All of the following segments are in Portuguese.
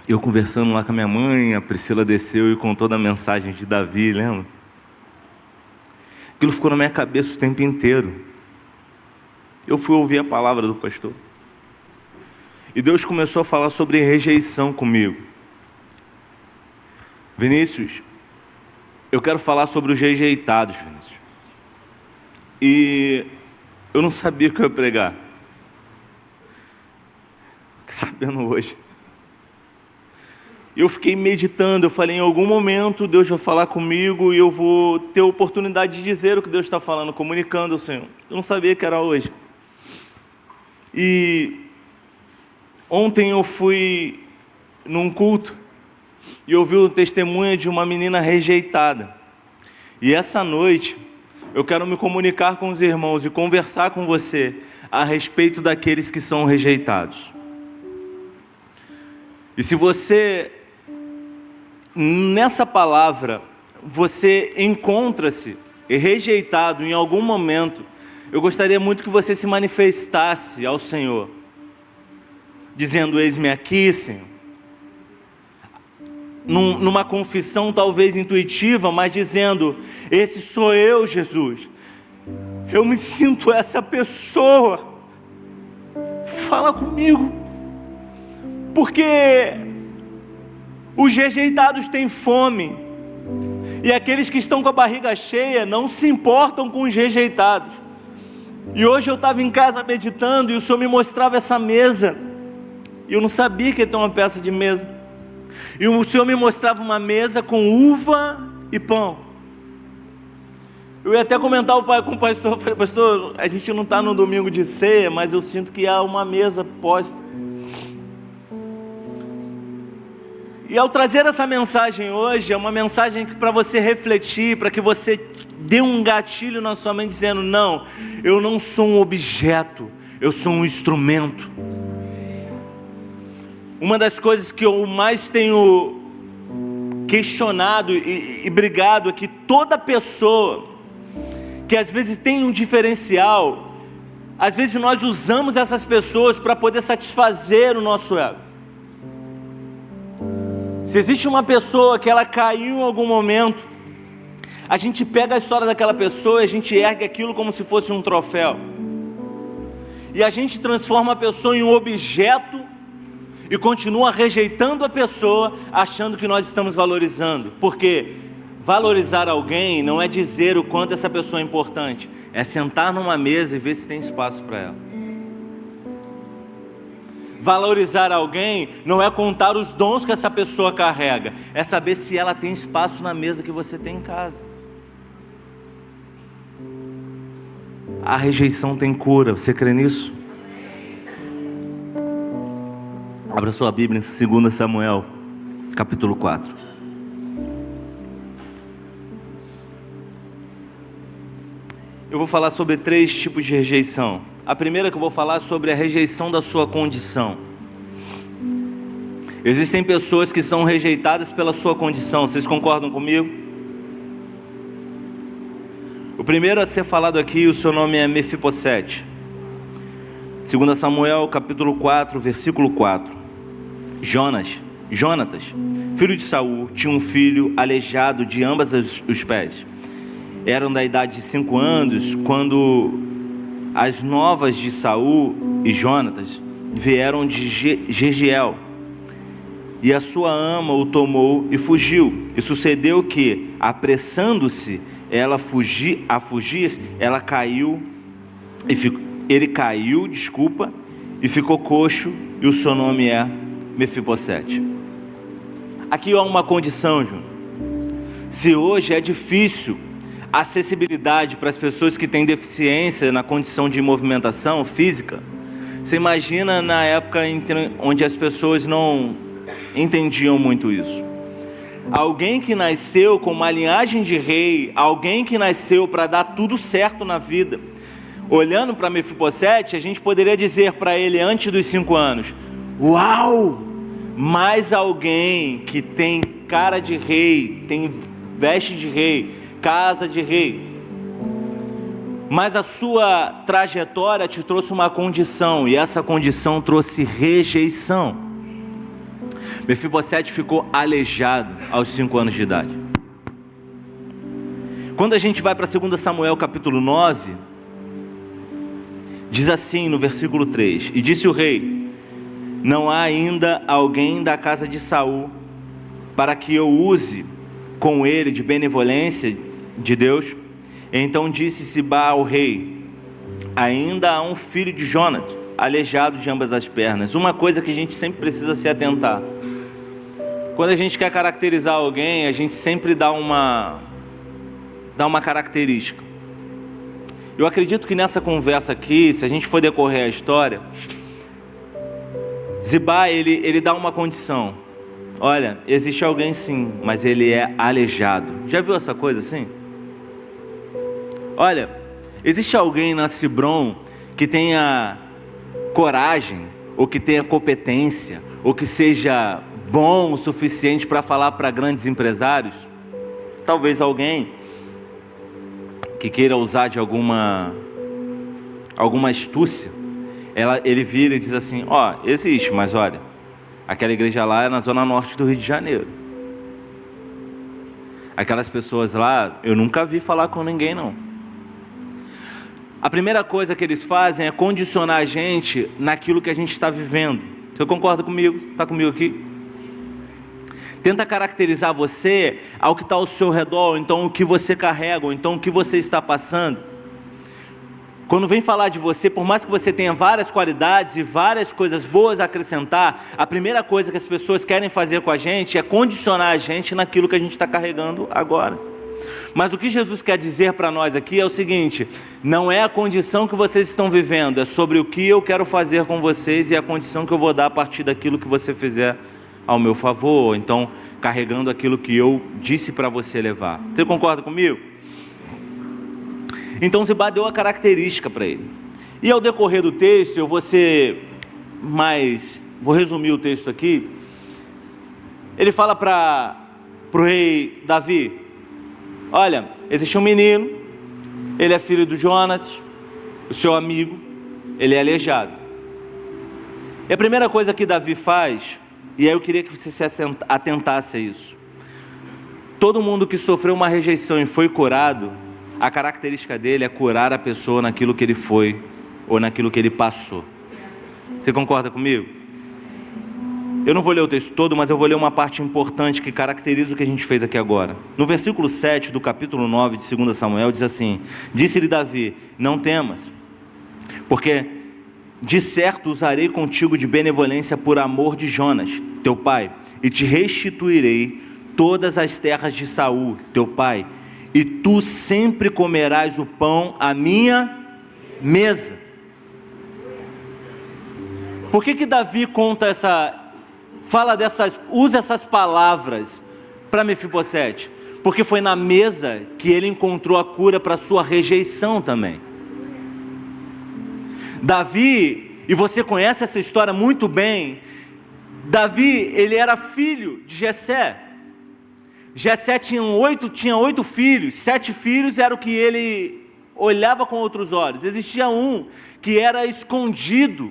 Eu conversando lá com a minha mãe, a Priscila desceu e contou da mensagem de Davi, lembra? Aquilo ficou na minha cabeça o tempo inteiro. Eu fui ouvir a palavra do pastor. E Deus começou a falar sobre rejeição comigo. Vinícius, eu quero falar sobre os rejeitados, Vinícius. E eu não sabia o que eu ia pregar. Fiquei sabendo hoje. Eu fiquei meditando, eu falei, em algum momento Deus vai falar comigo e eu vou ter a oportunidade de dizer o que Deus está falando, comunicando ao Senhor. Eu não sabia que era hoje. E ontem eu fui num culto e ouvi o testemunho de uma menina rejeitada. E essa noite eu quero me comunicar com os irmãos e conversar com você a respeito daqueles que são rejeitados. E se você, nessa palavra, você encontra-se rejeitado em algum momento, eu gostaria muito que você se manifestasse ao Senhor, dizendo, eis-me aqui, Senhor. Numa confissão talvez intuitiva, mas dizendo, esse sou eu, Jesus. Eu me sinto essa pessoa. Fala comigo. Porque os rejeitados têm fome, e aqueles que estão com a barriga cheia não se importam com os rejeitados. E hoje eu estava em casa meditando, e o Senhor me mostrava essa mesa, e eu não sabia que ia ter uma peça de mesa, e o Senhor me mostrava uma mesa com uva e pão. Eu ia até comentar com o pastor, eu falei, pastor, a gente não está no domingo de ceia, mas eu sinto que há uma mesa posta. E ao trazer essa mensagem hoje, é uma mensagem para você refletir, para que você dê um gatilho na sua mente, dizendo, não, eu não sou um objeto, eu sou um instrumento. Uma das coisas que eu mais tenho questionado e brigado é que toda pessoa que às vezes tem um diferencial, às vezes nós usamos essas pessoas para poder satisfazer o nosso ego. Se existe uma pessoa que ela caiu em algum momento, a gente pega a história daquela pessoa e a gente ergue aquilo como se fosse um troféu. E a gente transforma a pessoa em um objeto e continua rejeitando a pessoa, achando que nós estamos valorizando. Porque valorizar alguém não é dizer o quanto essa pessoa é importante, é sentar numa mesa e ver se tem espaço para ela. Valorizar alguém não é contar os dons que essa pessoa carrega, é saber se ela tem espaço na mesa que você tem em casa. A rejeição tem cura, você crê nisso? Abra sua Bíblia em 2 Samuel, capítulo 4. Eu vou falar sobre 3 tipos de rejeição. A primeira que eu vou falar é sobre a rejeição da sua condição. Existem pessoas que são rejeitadas pela sua condição, vocês concordam comigo? O primeiro a ser falado aqui, o seu nome é Mefibosete. 2 Samuel, capítulo 4, versículo 4. Jonatas, filho de Saul, tinha um filho aleijado de ambas os pés. Eram da idade de 5 anos, quando as novas de Saul e Jonatas vieram de Jeziel, e a sua ama o tomou e fugiu. E sucedeu que, apressando-se ela a fugir, ele caiu, e ficou coxo, e o seu nome é Mefibosete. Aqui há uma condição, Júnior. Se hoje é difícil acessibilidade para as pessoas que têm deficiência na condição de movimentação física, você imagina na época onde as pessoas não entendiam muito isso. Alguém que nasceu com uma linhagem de rei, alguém que nasceu para dar tudo certo na vida. Olhando para Mefibosete, a gente poderia dizer para ele antes dos 5 anos, uau, mais alguém que tem cara de rei, tem veste de rei, casa de rei. Mas a sua trajetória te trouxe uma condição, e essa condição trouxe rejeição. Mefibosete ficou aleijado aos 5 anos de idade. Quando a gente vai para 2 Samuel capítulo 9, diz assim no versículo 3: E disse o rei: não há ainda alguém da casa de Saul para que eu use com ele de benevolência de Deus? Então disse Sibá ao rei: ainda há um filho de Jonatas, aleijado de ambas as pernas. Uma coisa que a gente sempre precisa se atentar: quando a gente quer caracterizar alguém, a gente sempre dá uma característica. Eu acredito que nessa conversa aqui, se a gente for decorrer a história, Sibá, ele dá uma condição. Olha, existe alguém sim, mas ele é aleijado. Já viu essa coisa assim? Olha, existe alguém na Cibron que tenha coragem, ou que tenha competência, ou que seja bom o suficiente para falar para grandes empresários? Talvez alguém que queira usar de alguma astúcia. Ele vira e diz assim: existe, mas olha, aquela igreja lá é na zona norte do Rio de Janeiro. Aquelas pessoas lá, eu nunca vi falar com ninguém não. A primeira coisa que eles fazem é condicionar a gente naquilo que a gente está vivendo. Você concorda comigo? Está comigo aqui? Tenta caracterizar você ao que está ao seu redor, ou então o que você carrega, ou então o que você está passando. Quando vem falar de você, por mais que você tenha várias qualidades e várias coisas boas a acrescentar, a primeira coisa que as pessoas querem fazer com a gente é condicionar a gente naquilo que a gente está carregando agora. Mas o que Jesus quer dizer para nós aqui é o seguinte: não é a condição que vocês estão vivendo, é sobre o que eu quero fazer com vocês e a condição que eu vou dar a partir daquilo que você fizer ao meu favor, ou então carregando aquilo que eu disse para você levar. Você concorda comigo? Então Sibá deu a característica para ele. E ao decorrer do texto, eu vou resumir o texto aqui. Ele fala para o rei Davi: olha, existe um menino, ele é filho do Jonatas, o seu amigo, ele é aleijado. E a primeira coisa que Davi faz, e aí eu queria que você se atentasse a isso: todo mundo que sofreu uma rejeição e foi curado, a característica dele é curar a pessoa naquilo que ele foi, ou naquilo que ele passou. Você concorda comigo? Eu não vou ler o texto todo, mas eu vou ler uma parte importante que caracteriza o que a gente fez aqui agora. No versículo 7 do capítulo 9 de 2 Samuel, diz assim: disse-lhe Davi: não temas, porque de certo usarei contigo de benevolência por amor de Jonas, teu pai, e te restituirei todas as terras de Saul, teu pai, e tu sempre comerás o pão à minha mesa. Por que Davi usa essas palavras para Mefibosete? Porque foi na mesa que ele encontrou a cura para a sua rejeição também. Davi, e você conhece essa história muito bem, Davi, ele era filho de Jessé. Jessé tinha 8 filhos, 7 filhos era o que ele olhava com outros olhos. Existia um que era escondido.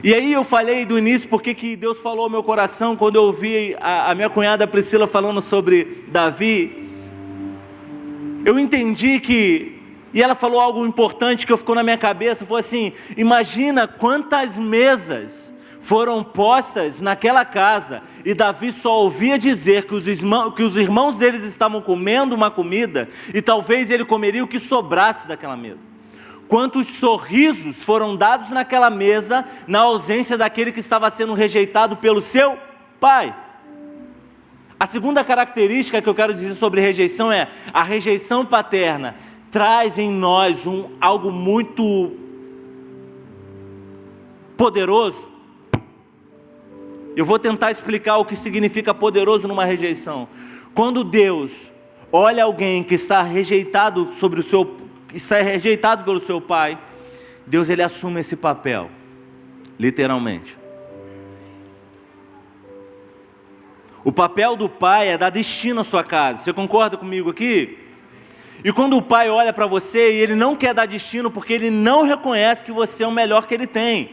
E aí eu falei do início porque que Deus falou ao meu coração quando eu ouvi a minha cunhada Priscila falando sobre Davi. Eu entendi e ela falou algo importante que ficou na minha cabeça, foi assim: imagina quantas mesas foram postas naquela casa, e Davi só ouvia dizer que os irmãos deles estavam comendo uma comida, e talvez ele comeria o que sobrasse daquela mesa. Quantos sorrisos foram dados naquela mesa, na ausência daquele que estava sendo rejeitado pelo seu pai. A segunda característica que eu quero dizer sobre rejeição é: a rejeição paterna traz em nós algo muito poderoso. Eu vou tentar explicar o que significa poderoso numa rejeição. Quando Deus olha alguém que está rejeitado pelo seu pai, Deus ele assume esse papel, literalmente. O papel do pai é dar destino à sua casa. Você concorda comigo aqui? E quando o pai olha para você e ele não quer dar destino porque ele não reconhece que você é o melhor que ele tem.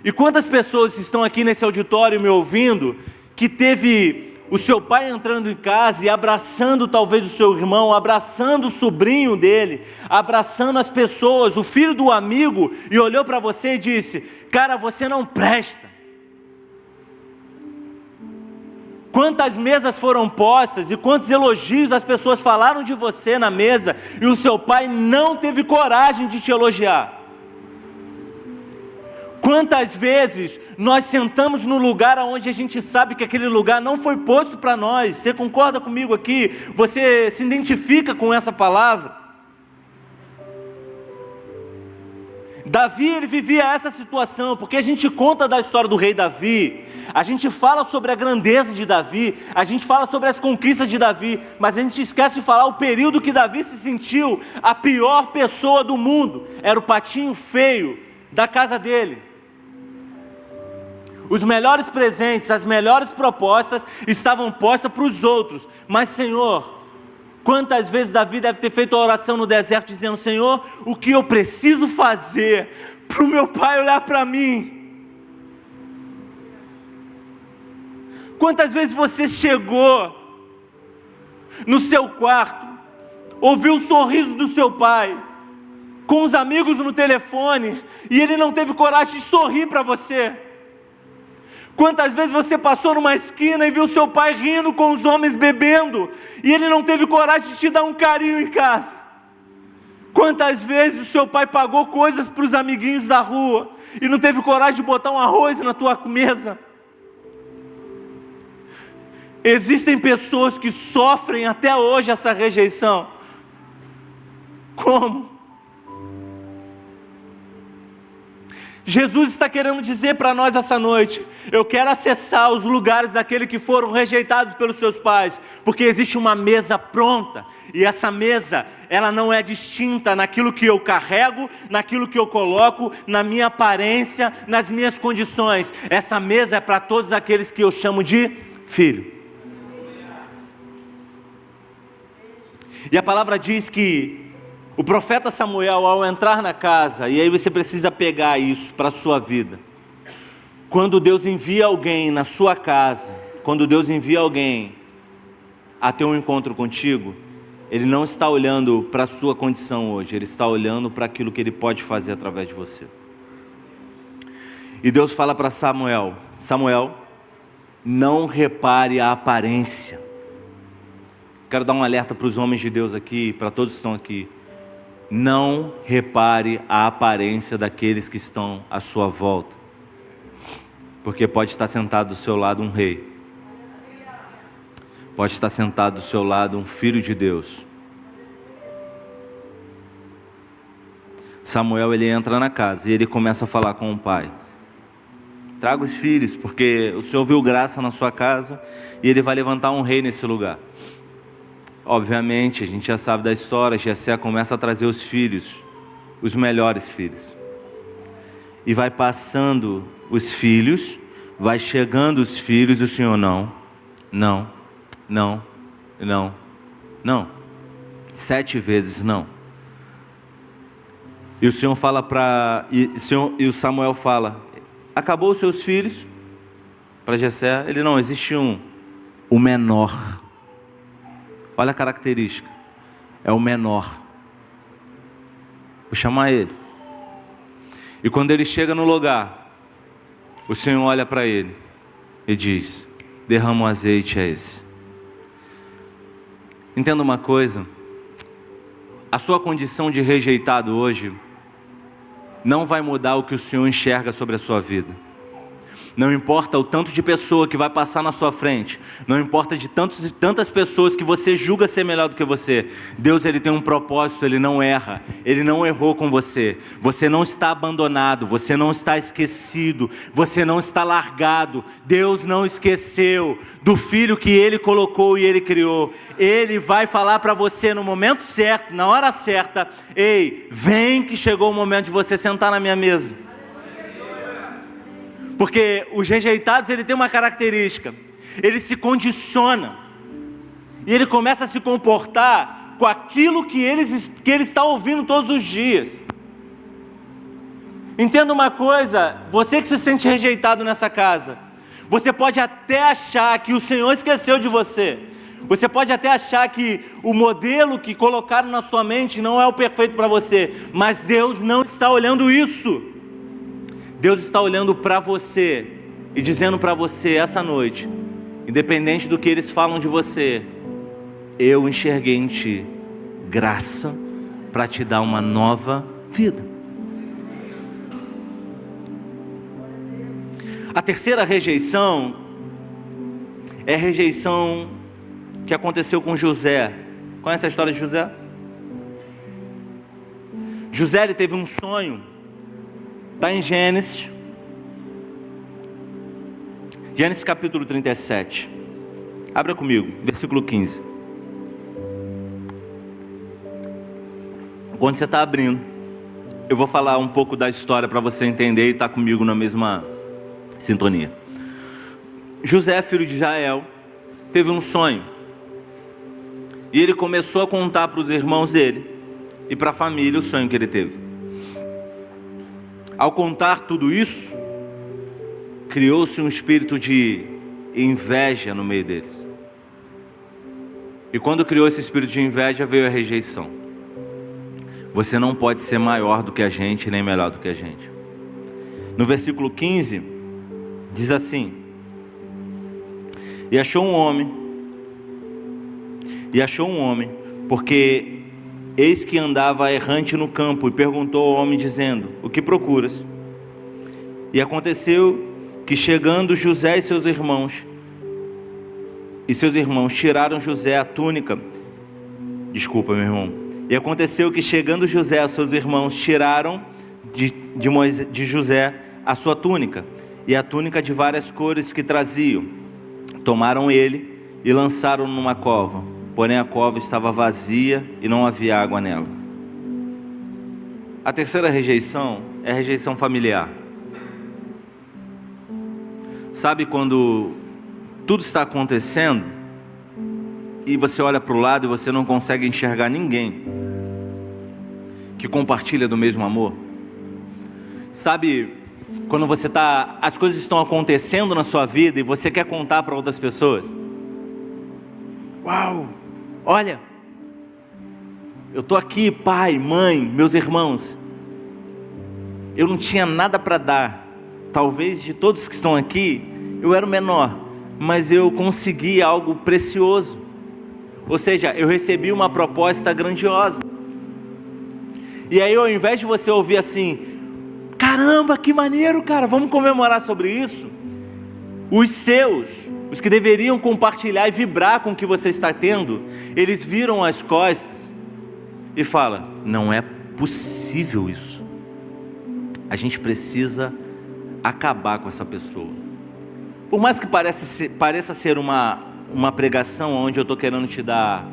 E quantas pessoas estão aqui nesse auditório me ouvindo, que teve o seu pai entrando em casa e abraçando talvez o seu irmão, abraçando o sobrinho dele, abraçando as pessoas, o filho do amigo, e olhou para você e disse: cara, você não presta. Quantas mesas foram postas e quantos elogios as pessoas falaram de você na mesa, e o seu pai não teve coragem de te elogiar. Quantas vezes nós sentamos no lugar onde a gente sabe que aquele lugar não foi posto para nós. Você concorda comigo aqui? Você se identifica com essa palavra? Davi, ele vivia essa situação, porque a gente conta da história do rei Davi, a gente fala sobre a grandeza de Davi, a gente fala sobre as conquistas de Davi, mas a gente esquece de falar o período que Davi se sentiu a pior pessoa do mundo. Era o patinho feio da casa dele. Os melhores presentes, as melhores propostas estavam postas para os outros. Mas Senhor, quantas vezes Davi deve ter feito a oração no deserto dizendo: Senhor, o que eu preciso fazer para o meu pai olhar para mim? Quantas vezes você chegou no seu quarto, ouviu o sorriso do seu pai, com os amigos no telefone, e ele não teve coragem de sorrir para você? Quantas vezes você passou numa esquina e viu seu pai rindo com os homens bebendo, e ele não teve coragem de te dar um carinho em casa? Quantas vezes o seu pai pagou coisas para os amiguinhos da rua, e não teve coragem de botar um arroz na tua mesa? Existem pessoas que sofrem até hoje essa rejeição. Como? Jesus está querendo dizer para nós essa noite: eu quero acessar os lugares daqueles que foram rejeitados pelos seus pais, porque existe uma mesa pronta, e essa mesa, ela não é distinta naquilo que eu carrego, naquilo que eu coloco, na minha aparência, nas minhas condições. Essa mesa é para todos aqueles que eu chamo de filho. E a palavra diz que o profeta Samuel, ao entrar na casa, e aí você precisa pegar isso para a sua vida. Quando Deus envia alguém na sua casa, quando Deus envia alguém a ter um encontro contigo, Ele não está olhando para a sua condição hoje, Ele está olhando para aquilo que Ele pode fazer através de você. E Deus fala para Samuel: Samuel, não repare a aparência. Quero dar um alerta para os homens de Deus aqui, para todos que estão aqui. Não repare a aparência daqueles que estão à sua volta, porque pode estar sentado do seu lado um rei, pode estar sentado do seu lado um filho de Deus. Samuel, ele entra na casa e ele começa a falar com o pai: traga os filhos, porque o Senhor viu graça na sua casa e Ele vai levantar um rei nesse lugar. Obviamente, a gente já sabe da história. Jessé começa a trazer os filhos, os melhores filhos, e vai passando os filhos, vai chegando os filhos, e o Senhor não, 7 vezes não. E o Senhor fala e o Samuel fala: acabou os seus filhos? Para Jessé, ele: não, existe um, o menor. Olha a característica, é o menor. Vou chamar ele. E quando ele chega no lugar, o Senhor olha para ele e diz: derrama o azeite a esse. Entenda uma coisa: a sua condição de rejeitado hoje não vai mudar o que o Senhor enxerga sobre a sua vida. Não importa o tanto de pessoa que vai passar na sua frente, não importa de tantas pessoas que você julga ser melhor do que você. Deus, Ele tem um propósito, Ele não erra, Ele não errou com você. Você não está abandonado, você não está esquecido, você não está largado. Deus não esqueceu do filho que Ele colocou e Ele criou. Ele vai falar para você no momento certo, na hora certa: ei, vem que chegou o momento de você sentar na minha mesa. Porque os rejeitados, ele tem uma característica: ele se condiciona, e ele começa a se comportar com aquilo que ele está ouvindo todos os dias. Entenda uma coisa, você que se sente rejeitado nessa casa, você pode até achar que o Senhor esqueceu de você. Você pode até achar que o modelo que colocaram na sua mente não é o perfeito para você, mas Deus não está olhando isso. Deus está olhando para você e dizendo para você essa noite, independente do que eles falam de você, eu enxerguei em ti graça para te dar uma nova vida. A terceira rejeição é a rejeição que aconteceu com José. Conhece a história de José? José, ele teve um sonho. Está em Gênesis capítulo 37. Abra comigo, versículo 15. Quando você está abrindo, eu vou falar um pouco da história para você entender e estar comigo na mesma sintonia. José, filho de Jael, teve um sonho. E ele começou a contar para os irmãos dele e para a família o sonho que ele teve. Ao contar tudo isso, criou-se um espírito de inveja no meio deles. E quando criou esse espírito de inveja, veio a rejeição. Você não pode ser maior do que a gente, nem melhor do que a gente. No versículo 15, diz assim: E achou um homem, porque eis que andava errante no campo, e perguntou ao homem dizendo: O que procuras? E aconteceu que chegando José e seus irmãos tiraram José a túnica. Desculpa, meu irmão. E aconteceu que chegando José e seus irmãos tiraram de José a sua túnica, e a túnica de várias cores que traziam. Tomaram ele e lançaram numa cova, porém a cova estava vazia e não havia água nela. A terceira rejeição é a rejeição familiar. Sabe quando tudo está acontecendo e você olha para o lado e você não consegue enxergar ninguém que compartilha do mesmo amor? Sabe quando as coisas estão acontecendo na sua vida e você quer contar para outras pessoas? Uau, olha, eu estou aqui, pai, mãe, meus irmãos, eu não tinha nada para dar. Talvez de todos que estão aqui, eu era o menor, mas eu consegui algo precioso. Ou seja, eu recebi uma proposta grandiosa. E aí, ao invés de você ouvir assim: caramba, que maneiro, cara, vamos comemorar sobre isso, os que deveriam compartilhar e vibrar com o que você está tendo, eles viram as costas e falam: não é possível isso, a gente precisa acabar com essa pessoa. Por mais que pareça ser uma pregação onde eu estou querendo te dar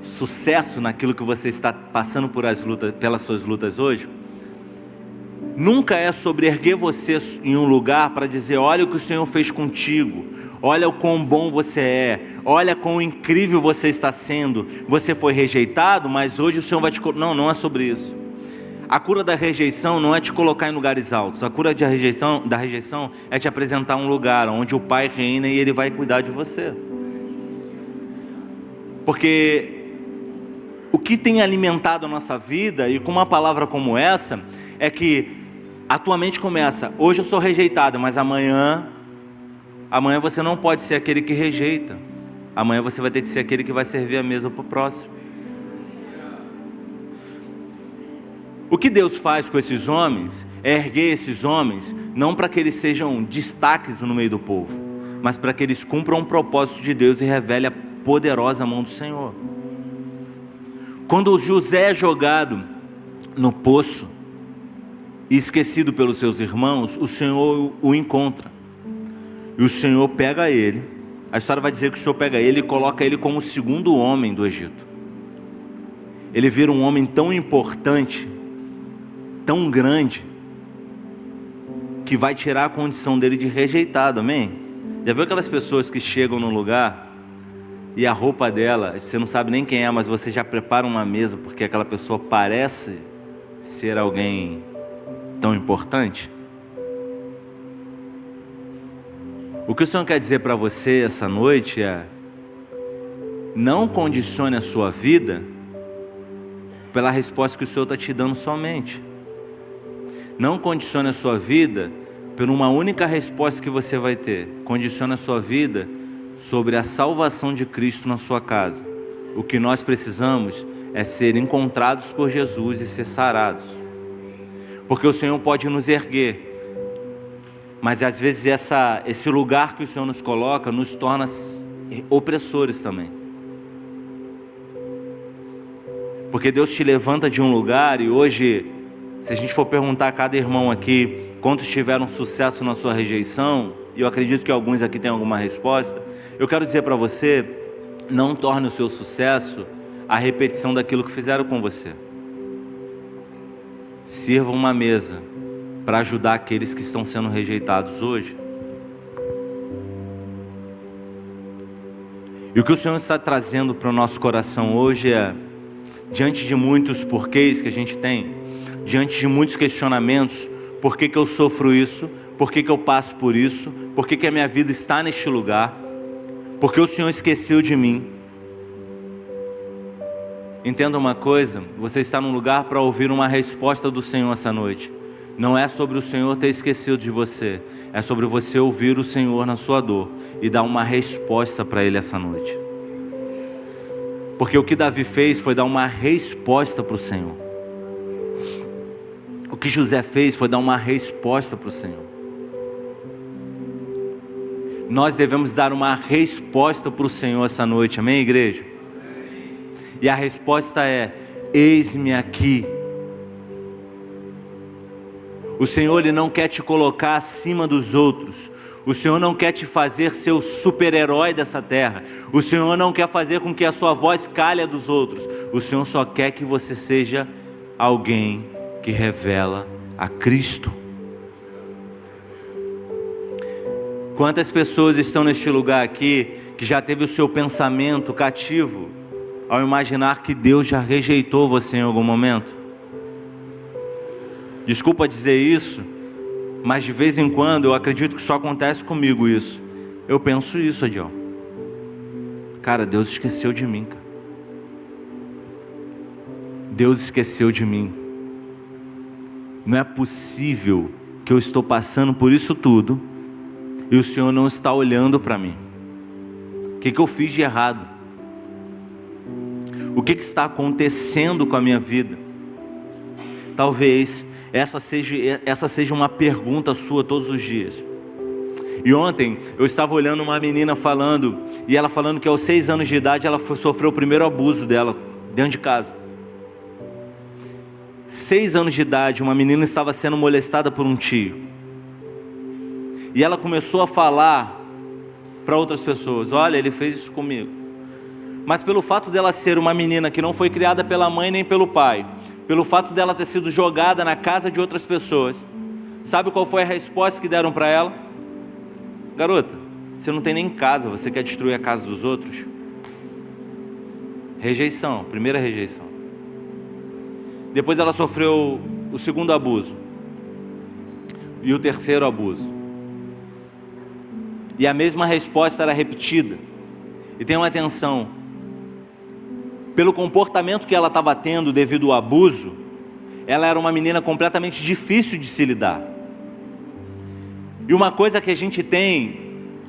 sucesso naquilo que você está passando pelas suas lutas hoje, nunca é sobre erguer você em um lugar para dizer: olha o que o Senhor fez contigo, olha o quão bom você é, olha quão incrível você está sendo, você foi rejeitado, mas hoje o Senhor vai te... Não é sobre isso. A cura da rejeição não é te colocar em lugares altos. A cura da rejeição é te apresentar um lugar onde o Pai reina e Ele vai cuidar de você. Porque o que tem alimentado a nossa vida, e com uma palavra como essa, é que a tua mente começa: hoje eu sou rejeitado, mas amanhã você não pode ser aquele que rejeita. Amanhã você vai ter que ser aquele que vai servir a mesa para o próximo. O que Deus faz com esses homens é erguer esses homens, não para que eles sejam destaques no meio do povo, mas para que eles cumpram um propósito de Deus e revelem a poderosa mão do Senhor. Quando José é jogado no poço e esquecido pelos seus irmãos, o Senhor o encontra, e o Senhor pega ele. A história vai dizer que o Senhor pega ele e coloca ele como o segundo homem do Egito. Ele vira um homem tão importante, tão grande, que vai tirar a condição dele de rejeitado, amém? Já viu aquelas pessoas que chegam num lugar e a roupa dela, você não sabe nem quem é, mas você já prepara uma mesa porque aquela pessoa parece ser alguém tão importante? O que o Senhor quer dizer para você essa noite é: não condicione a sua vida pela resposta que o Senhor está te dando somente. Não condicione a sua vida por uma única resposta que você vai ter. Condicione a sua vida sobre a salvação de Cristo na sua casa. O que nós precisamos é ser encontrados por Jesus e ser sarados. Porque o Senhor pode nos erguer, mas às vezes esse lugar que o Senhor nos coloca nos torna opressores também. Porque Deus te levanta de um lugar, e hoje, se a gente for perguntar a cada irmão aqui quantos tiveram sucesso na sua rejeição, e eu acredito que alguns aqui têm alguma resposta, eu quero dizer para você: não torne o seu sucesso a repetição daquilo que fizeram com você. Sirva uma mesa para ajudar aqueles que estão sendo rejeitados hoje. E o que o Senhor está trazendo para o nosso coração hoje é: diante de muitos porquês que a gente tem, diante de muitos questionamentos, por que eu sofro isso? Por que eu passo por isso? Por que a minha vida está neste lugar? Porque o Senhor esqueceu de mim. Entenda uma coisa: você está num lugar para ouvir uma resposta do Senhor essa noite. Não é sobre o Senhor ter esquecido de você, é sobre você ouvir o Senhor na sua dor e dar uma resposta para Ele essa noite. Porque o que Davi fez foi dar uma resposta para o Senhor. O que José fez foi dar uma resposta para o Senhor. Nós devemos dar uma resposta para o Senhor essa noite, amém, igreja? E a resposta é: eis-me aqui. O Senhor, Ele não quer te colocar acima dos outros. O Senhor não quer te fazer ser o super-herói dessa terra. O Senhor não quer fazer com que a sua voz calhe a dos outros. O Senhor só quer que você seja alguém que revela a Cristo. Quantas pessoas estão neste lugar aqui que já teve o seu pensamento cativo ao imaginar que Deus já rejeitou você em algum momento? Desculpa dizer isso, mas de vez em quando eu acredito que só acontece comigo isso. Eu penso isso, Adiel. Cara, Deus esqueceu de mim, cara. Deus esqueceu de mim. Não é possível que eu estou passando por isso tudo e o Senhor não está olhando para mim. O que eu fiz de errado? O que está acontecendo com a minha vida? Talvez essa seja uma pergunta sua todos os dias. E ontem eu estava olhando uma menina falando, e ela falando que aos 6 anos de idade ela sofreu o primeiro abuso dela dentro de casa. 6 anos de idade, uma menina estava sendo molestada por um tio. E ela começou a falar para outras pessoas: olha, ele fez isso comigo. Mas pelo fato dela ser uma menina que não foi criada pela mãe nem pelo pai, pelo fato dela ter sido jogada na casa de outras pessoas, sabe qual foi a resposta que deram para ela? Garota, você não tem nem casa, você quer destruir a casa dos outros? Rejeição, primeira rejeição. Depois ela sofreu o segundo abuso e o terceiro abuso, e a mesma resposta era repetida. E tenham atenção: pelo comportamento que ela estava tendo devido ao abuso, ela era uma menina completamente difícil de se lidar. E uma coisa que a gente tem,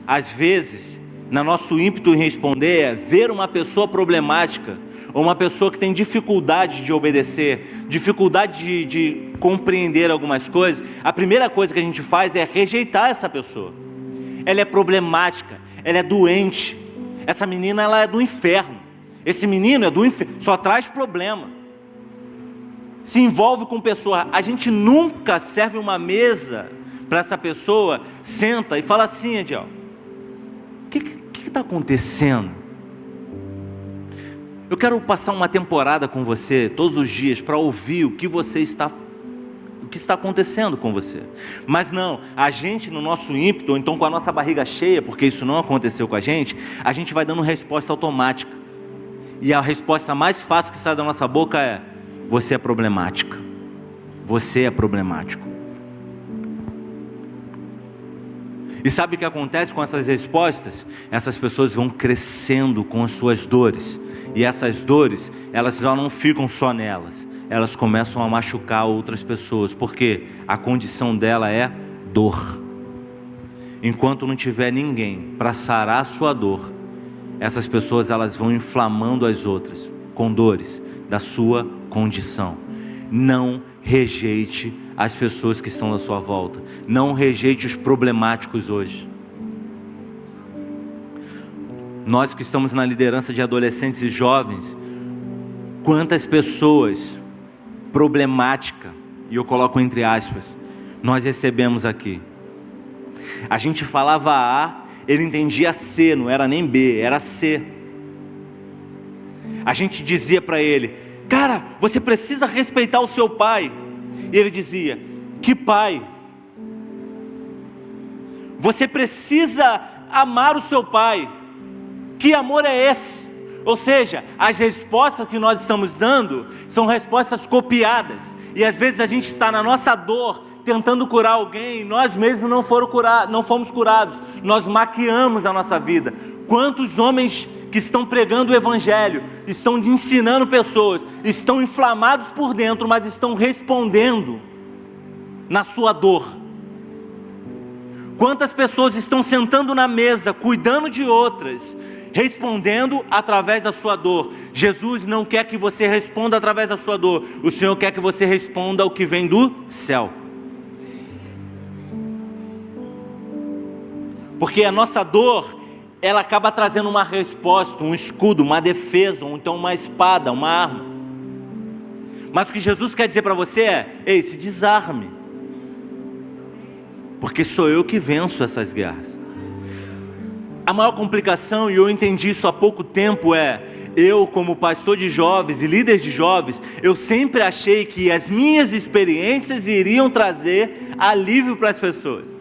às vezes, no nosso ímpeto em responder, é ver uma pessoa problemática, ou uma pessoa que tem dificuldade de obedecer, dificuldade de compreender algumas coisas. A primeira coisa que a gente faz é rejeitar essa pessoa. Ela é problemática, ela é doente, essa menina ela é do inferno, esse menino é do inferno, só traz problema, se envolve com pessoa. A gente nunca serve uma mesa para essa pessoa, senta e fala assim: Ediel, o que está acontecendo? Eu quero passar uma temporada com você todos os dias para ouvir o que que está acontecendo com você. Mas não, a gente no nosso ímpeto, ou então com a nossa barriga cheia, porque isso não aconteceu com a gente vai dando resposta automática. E a resposta mais fácil que sai da nossa boca é: você é problemática. Você é problemático. E sabe o que acontece com essas respostas? Essas pessoas vão crescendo com as suas dores. E essas dores, elas já não ficam só nelas. Elas começam a machucar outras pessoas. Porque a condição dela é dor. Enquanto não tiver ninguém para sarar a sua dor, essas pessoas elas vão inflamando as outras com dores da sua condição. Não rejeite as pessoas que estão à sua volta. Não rejeite os problemáticos hoje. Nós que estamos na liderança de adolescentes e jovens, quantas pessoas problemáticas, e eu coloco entre aspas, nós recebemos aqui. A gente falava A, ele entendia C, não era nem B, era C. A gente dizia para ele: cara, você precisa respeitar o seu pai. E ele dizia: que pai? Você precisa amar o seu pai. Que amor é esse? Ou seja, as respostas que nós estamos dando são respostas copiadas. E às vezes a gente está na nossa dor tentando curar alguém e nós mesmos não fomos curados. Nós maquiamos a nossa vida. Quantos homens que estão pregando o evangelho, estão ensinando pessoas, estão inflamados por dentro, mas estão respondendo na sua dor. Quantas pessoas estão sentando na mesa, cuidando de outras, respondendo através da sua dor. Jesus não quer que você responda através da sua dor. O Senhor quer que você responda o que vem do céu. Porque a nossa dor, ela acaba trazendo uma resposta, um escudo, uma defesa, ou então uma espada, uma arma. Mas o que Jesus quer dizer para você é: ei, se desarme. Porque sou eu que venço essas guerras. A maior complicação, e eu entendi isso há pouco tempo, é: eu como pastor de jovens e líder de jovens, eu sempre achei que as minhas experiências iriam trazer alívio para as pessoas.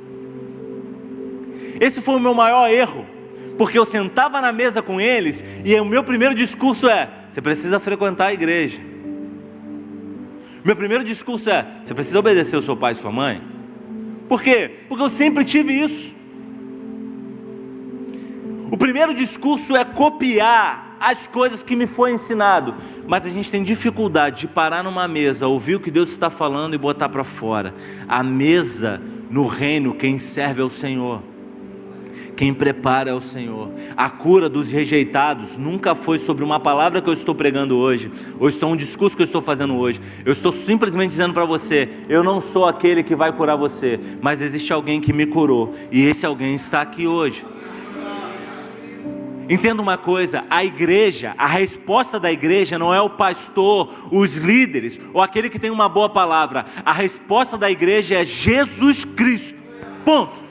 Esse foi o meu maior erro, porque eu sentava na mesa com eles e o meu primeiro discurso é: você precisa frequentar a igreja. Meu primeiro discurso é: você precisa obedecer o seu pai e sua mãe. Por quê? Porque eu sempre tive isso. O primeiro discurso é copiar as coisas que me foi ensinado. Mas a gente tem dificuldade de parar numa mesa, ouvir o que Deus está falando e botar para fora. A mesa no reino, quem serve é o Senhor. Quem prepara é o Senhor. A cura dos rejeitados nunca foi sobre uma palavra que eu estou pregando hoje, ou um discurso que eu estou fazendo hoje. Eu estou simplesmente dizendo para você: eu não sou aquele que vai curar você, mas existe alguém que me curou, e esse alguém está aqui hoje. Entenda uma coisa: a igreja, a resposta da igreja não é o pastor, os líderes, ou aquele que tem uma boa palavra. A resposta da igreja é Jesus Cristo, ponto.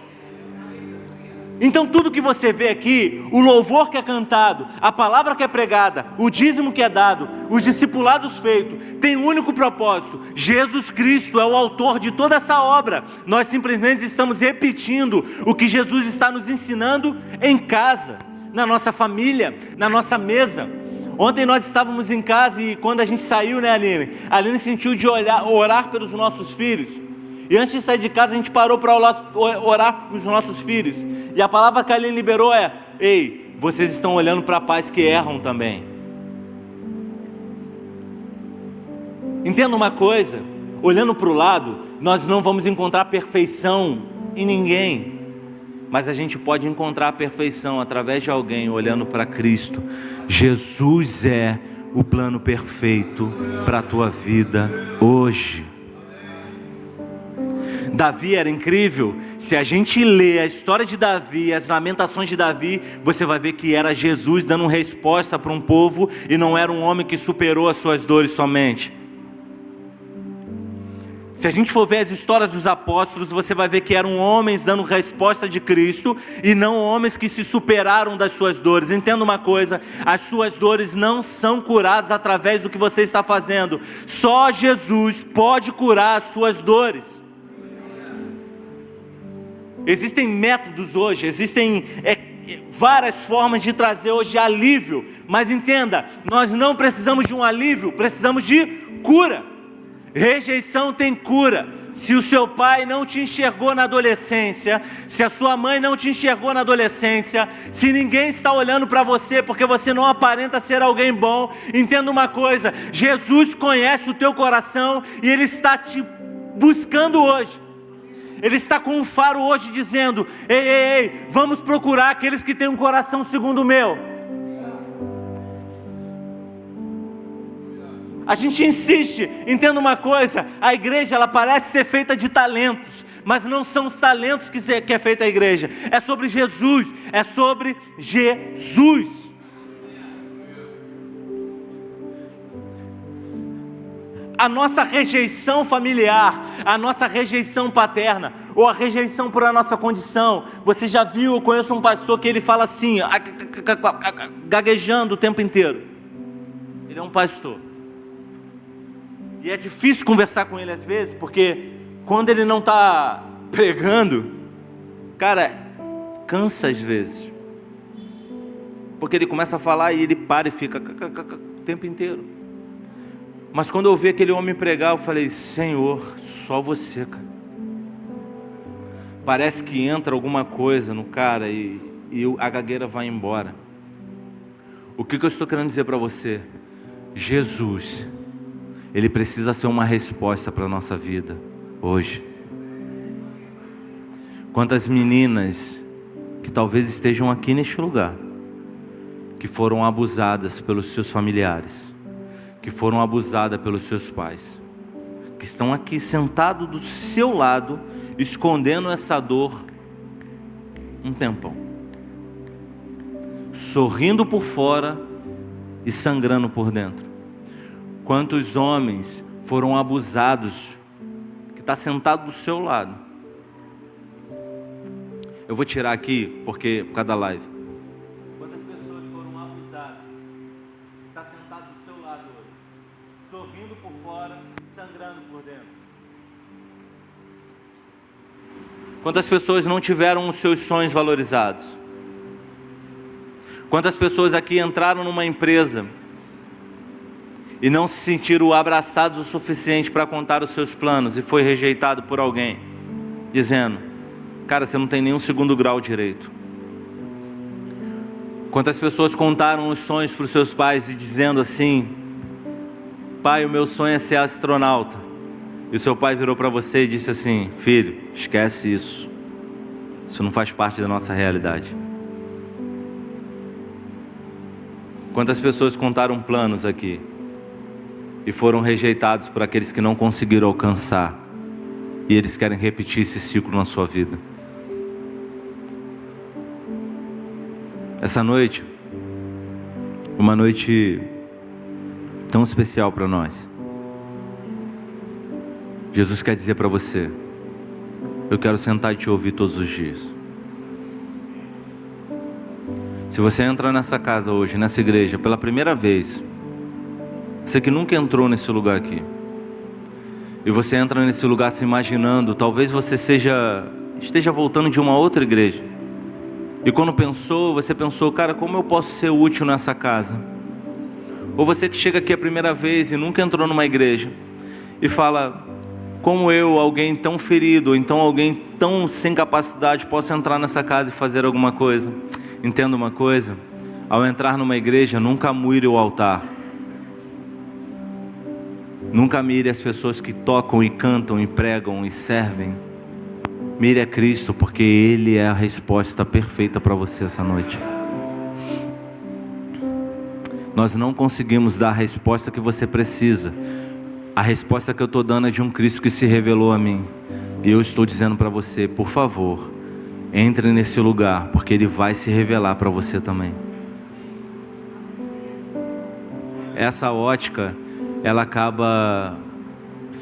Então tudo que você vê aqui, o louvor que é cantado, a palavra que é pregada, o dízimo que é dado, os discipulados feitos, tem um único propósito: Jesus Cristo é o autor de toda essa obra. Nós simplesmente estamos repetindo o que Jesus está nos ensinando em casa, na nossa família, na nossa mesa. Ontem nós estávamos em casa e quando a gente saiu, né, Aline? A Aline sentiu de orar pelos nossos filhos. E antes de sair de casa a gente parou para orar pelos nossos filhos. E a palavra que a Aline liberou é: ei, vocês estão olhando para pais que erram também. Entenda uma coisa: olhando para o lado, nós não vamos encontrar perfeição em ninguém. Mas a gente pode encontrar a perfeição através de alguém olhando para Cristo. Jesus é o plano perfeito para a tua vida hoje. Davi era incrível. Se a gente lê a história de Davi, as lamentações de Davi, você vai ver que era Jesus dando resposta para um povo, e não era um homem que superou as suas dores somente. Se a gente for ver as histórias dos apóstolos, você vai ver que eram homens dando resposta de Cristo e não homens que se superaram das suas dores. Entenda uma coisa, as suas dores não são curadas através do que você está fazendo. Só Jesus pode curar as suas dores. Existem métodos hoje, existem várias formas de trazer hoje alívio, mas entenda, nós não precisamos de um alívio, precisamos de cura. Rejeição tem cura. Se o seu pai não te enxergou na adolescência, se a sua mãe não te enxergou na adolescência, se ninguém está olhando para você porque você não aparenta ser alguém bom, entenda uma coisa, Jesus conhece o teu coração e Ele está te buscando hoje. Ele está com um faro hoje dizendo: ei, vamos procurar aqueles que têm um coração segundo o meu. A gente insiste, entenda uma coisa, a igreja ela parece ser feita de talentos, mas não são os talentos que é feita a igreja, é sobre Jesus, é sobre Jesus. A nossa rejeição familiar, a nossa rejeição paterna, ou a rejeição por a nossa condição. Você já viu, eu conheço um pastor que ele fala assim, gaguejando o tempo inteiro. Ele é um pastor. E é difícil conversar com ele às vezes, porque quando ele não está pregando, cara, cansa às vezes. Porque ele começa a falar e ele para e fica o tempo inteiro. Mas quando eu vi aquele homem pregar, eu falei: Senhor, só você, cara. Parece que entra alguma coisa no cara e a gagueira vai embora. O que eu estou querendo dizer para você? Jesus, Ele precisa ser uma resposta para a nossa vida hoje. Quantas meninas que talvez estejam aqui neste lugar, que foram abusadas pelos seus familiares, que foram abusadas pelos seus pais, que estão aqui sentados do seu lado, escondendo essa dor um tempão, sorrindo por fora e sangrando por dentro. Quantos homens foram abusados, que está sentado do seu lado. Eu vou tirar aqui, porque por causa da live. Quantas pessoas foram abusadas, está sentado do seu lado hoje, sorrindo por fora e sangrando por dentro. Quantas pessoas não tiveram os seus sonhos valorizados? Quantas pessoas aqui entraram numa empresa e não se sentiram abraçados o suficiente para contar os seus planos e foi rejeitado por alguém, dizendo: cara, você não tem nenhum segundo grau direito. Quantas pessoas contaram os sonhos para os seus pais e dizendo assim: pai, o meu sonho é ser astronauta. E o seu pai virou para você e disse assim: filho, esquece isso. Isso não faz parte da nossa realidade. Quantas pessoas contaram planos aqui e foram rejeitados por aqueles que não conseguiram alcançar, e eles querem repetir esse ciclo na sua vida? Essa noite, uma noite tão especial para nós. Jesus quer dizer para você: eu quero sentar e te ouvir todos os dias. Se você entra nessa casa hoje, nessa igreja, pela primeira vez, você que nunca entrou nesse lugar aqui, e você entra nesse lugar se imaginando, talvez você esteja voltando de uma outra igreja, e quando você pensou, cara, como eu posso ser útil nessa casa? Ou você que chega aqui a primeira vez e nunca entrou numa igreja, e fala: como eu, alguém tão ferido, ou então alguém tão sem capacidade, posso entrar nessa casa e fazer alguma coisa? Entenda uma coisa: ao entrar numa igreja, nunca mire o altar. Nunca mire as pessoas que tocam e cantam e pregam e servem. Mire a Cristo, porque Ele é a resposta perfeita para você essa noite. Nós não conseguimos dar a resposta que você precisa. A resposta que eu estou dando é de um Cristo que se revelou a mim. E eu estou dizendo para você: por favor, entre nesse lugar, porque Ele vai se revelar para você também. Essa ótica, ela acaba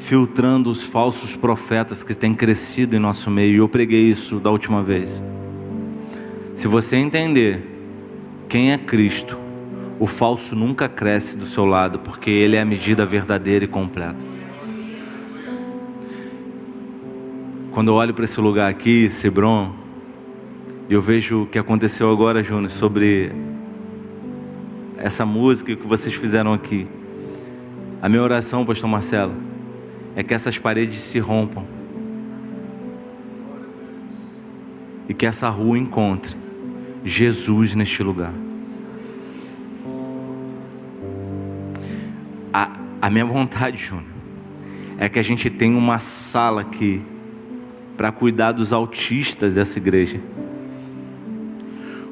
filtrando os falsos profetas que têm crescido em nosso meio. E eu preguei isso da última vez. Se você entender quem é Cristo, o falso nunca cresce do seu lado, porque Ele é a medida verdadeira e completa. Quando eu olho para esse lugar aqui, Cebron, eu vejo o que aconteceu agora, Júnior, sobre essa música que vocês fizeram aqui. A minha oração, pastor Marcelo, é que essas paredes se rompam e que essa rua encontre Jesus neste lugar. A minha vontade, Júnior, é que a gente tenha uma sala aqui para cuidar dos autistas dessa igreja.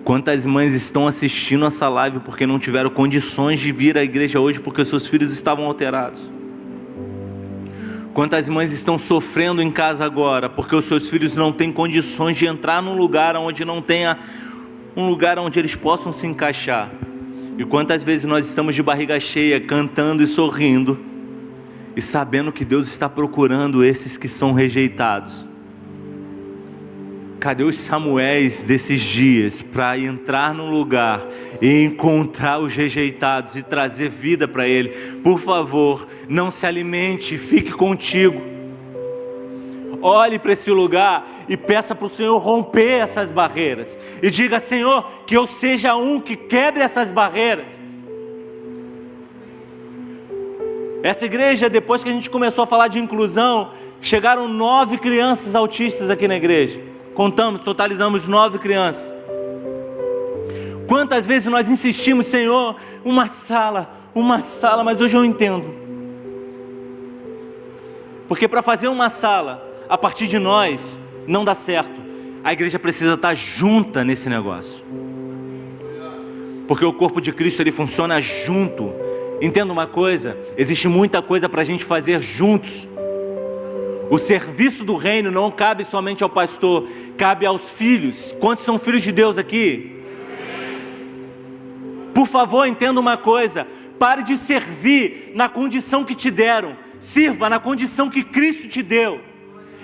Quantas mães estão assistindo essa live porque não tiveram condições de vir à igreja hoje porque seus filhos estavam alterados? Quantas mães estão sofrendo em casa agora porque os seus filhos não têm condições de entrar num lugar onde não tenha um lugar onde eles possam se encaixar? E quantas vezes nós estamos de barriga cheia, cantando e sorrindo, e sabendo que Deus está procurando esses que são rejeitados? Cadê os Samuéis desses dias para entrar num lugar e encontrar os rejeitados e trazer vida para ele? Por favor, não se alimente, fique contigo. Olhe para esse lugar e peça para o Senhor romper essas barreiras. E diga: Senhor, que eu seja um que quebre essas barreiras. Essa igreja, depois que a gente começou a falar de inclusão, chegaram 9 crianças autistas aqui na igreja. Contamos, totalizamos 9 crianças. Quantas vezes nós insistimos: Senhor, uma sala, mas hoje eu entendo. Porque para fazer uma sala a partir de nós não dá certo. A igreja precisa estar junta nesse negócio. Porque o corpo de Cristo, ele funciona junto. Entenda uma coisa: existe muita coisa para a gente fazer juntos. O serviço do reino não cabe somente ao pastor, cabe aos filhos. Quantos são filhos de Deus aqui? Por favor, entenda uma coisa: pare de servir na condição que te deram, sirva na condição que Cristo te deu.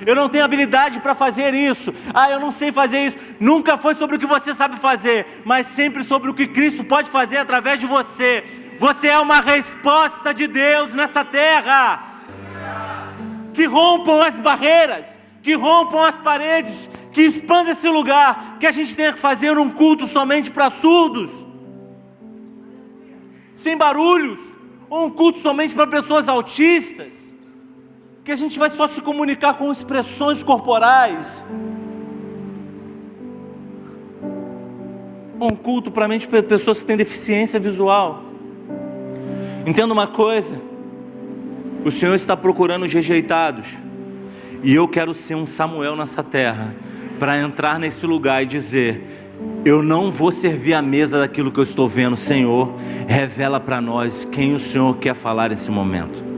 Eu não tenho habilidade para fazer isso, eu não sei fazer isso. Nunca foi sobre o que você sabe fazer, mas sempre sobre o que Cristo pode fazer através de você. Você é uma resposta de Deus nessa terra. Que rompam as barreiras, que rompam as paredes, que expanda esse lugar, que a gente tenha que fazer um culto somente para surdos, sem barulhos, ou um culto somente para pessoas autistas, que a gente vai só se comunicar com expressões corporais, ou um culto para pessoas que têm deficiência visual. Entenda uma coisa: o Senhor está procurando os rejeitados, e eu quero ser um Samuel nessa terra, para entrar nesse lugar e dizer: eu não vou servir a mesa daquilo que eu estou vendo. Senhor, revela para nós quem o Senhor quer falar nesse momento.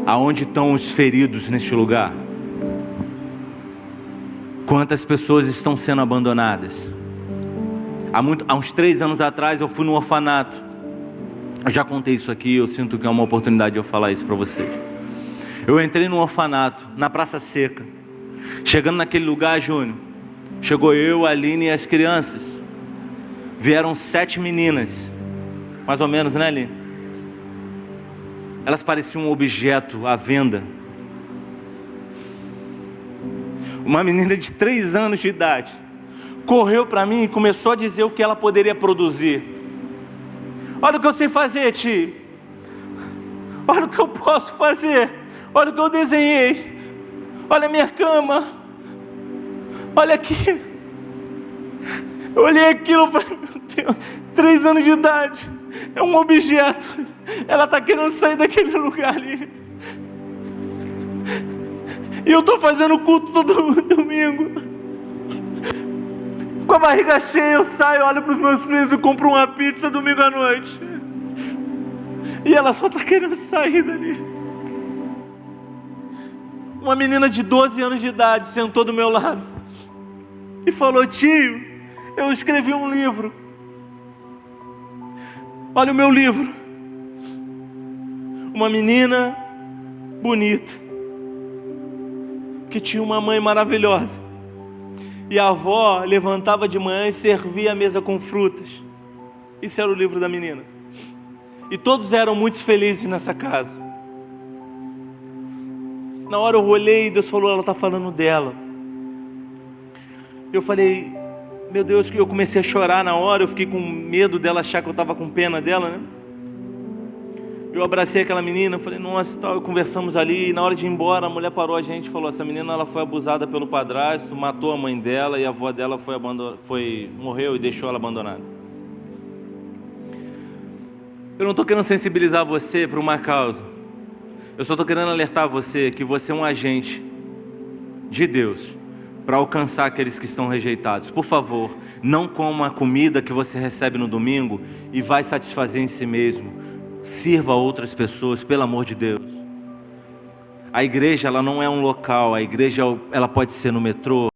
Aonde estão os feridos neste lugar? Quantas pessoas estão sendo abandonadas? Há uns 3 anos atrás eu fui no orfanato. Eu já contei isso aqui, eu sinto que é uma oportunidade de eu falar isso para vocês. Eu entrei no orfanato, na Praça Seca. Chegando naquele lugar, Júnior, chegou eu, a Aline e as crianças. Vieram 7 meninas, mais ou menos, né, Aline? Elas pareciam um objeto à venda. Uma menina de 3 anos de idade correu para mim e começou a dizer o que ela poderia produzir. Olha o que eu sei fazer, tio. Olha o que eu posso fazer. Olha o que eu desenhei. Olha a minha cama. Olha aqui. Eu olhei aquilo e falei: meu Deus, 3 anos de idade, é um objeto. Ela está querendo sair daquele lugar ali. E eu estou fazendo culto todo domingo. Com a barriga cheia eu saio, olho para os meus filhos e compro uma pizza domingo à noite. E ela só está querendo sair dali. Uma menina de 12 anos de idade sentou do meu lado e falou: tio, eu escrevi um livro. Olha o meu livro. Uma menina bonita, que tinha uma mãe maravilhosa. E a avó levantava de manhã e servia a mesa com frutas. Isso era o livro da menina. E todos eram muito felizes nessa casa. Na hora eu olhei e Deus falou, ela está falando dela. Eu falei, meu Deus, que eu comecei a chorar na hora. Eu fiquei com medo dela achar que eu estava com pena dela, né? Eu abracei aquela menina, falei, nossa, tal, conversamos ali. E na hora de ir embora, a mulher parou a gente e falou, essa menina ela foi abusada pelo padrasto, matou a mãe dela, e a avó dela morreu e deixou ela abandonada. Eu não estou querendo sensibilizar você para uma causa. Eu só estou querendo alertar você que você é um agente de Deus para alcançar aqueles que estão rejeitados. Por favor, não coma a comida que você recebe no domingo e vai satisfazer em si mesmo. Sirva a outras pessoas, pelo amor de Deus. A igreja ela não é um local. A igreja ela pode ser no metrô,